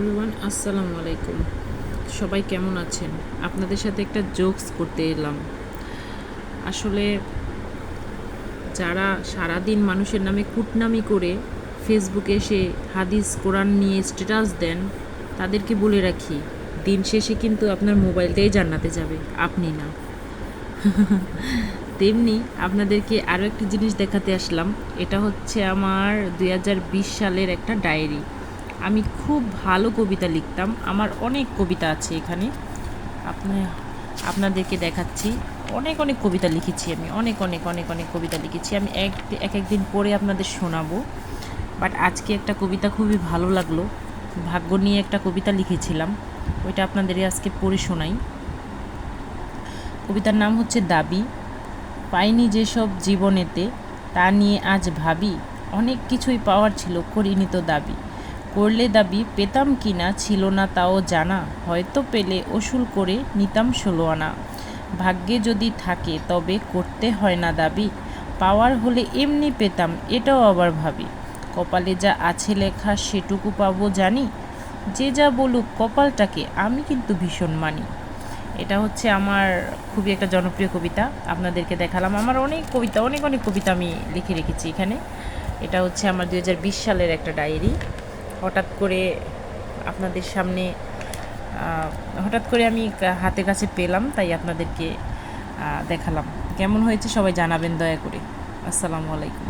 Everyone, আসসালামু আলাইকুম। সবাই কেমন আছেন? আপনাদের সাথে একটা জোকস করতে এলাম। আসলে যারা সারাদিন মানুষের নামে কুটনামি করে ফেসবুকে এসে হাদিস কোরআন নিয়ে স্ট্যাটাস দেন, তাদেরকে বলে রাখি, দিন শেষে কিন্তু আপনার মোবাইলটাই জান্নাতে যাবে, আপনি না। তেমনি আপনাদেরকে আরও একটা জিনিস দেখাতে আসলাম। এটা হচ্ছে আমার 2020 সালের একটা ডায়েরি। আমি খুব ভালো কবিতা লিখতাম, আমার অনেক কবিতা আছে এখানে। আপনি আপনাদেরকে দেখাচ্ছি। অনেক অনেক কবিতা লিখেছি আমি, অনেক অনেক অনেক অনেক কবিতা লিখেছি। আমি এক দিন পরে আপনাদের শোনাবো। বাট আজকে একটা কবিতা খুবই ভালো লাগলো, ভাগ্য নিয়ে একটা কবিতা লিখেছিলাম, ওইটা আপনাদের আজকে পড়ে শোনাই। কবিতার নাম হচ্ছে দাবি। পাইনি যেসব জীবনেতে, তা নিয়ে আজ ভাবি, অনেক কিছুই পাওয়ার ছিল, করিনি তো দাবি। করলে দাবি পেতাম কি না ছিল না তাও জানা, হয়তো পেলে ওসুল করে নিতাম 16 আনা। ভাগ্যে যদি থাকে তবে করতে হয় না দাবি, পাওয়ার হলে এমনি পেতাম এটাও আবার ভাবি। কপালে যা আছে লেখা সেটুকু পাবো জানি, যে যা বলুক কপালটাকে আমি কিন্তু ভীষণ মানি। এটা হচ্ছে আমার খুবই একটা জনপ্রিয় কবিতা, আপনাদেরকে দেখালাম। আমার অনেক কবিতা, অনেক অনেক কবিতা আমি লিখে রেখেছি এখানে। এটা হচ্ছে আমার 2020 সালের একটা ডায়েরি। হঠাৎ করে আপনাদের সামনে হঠাৎ করে আমি হাতের কাছে পেলাম, তাই আপনাদেরকে দেখালাম। কেমন হয়েছে সবাই জানাবেন দয়া করে। আসসালামু আলাইকুম।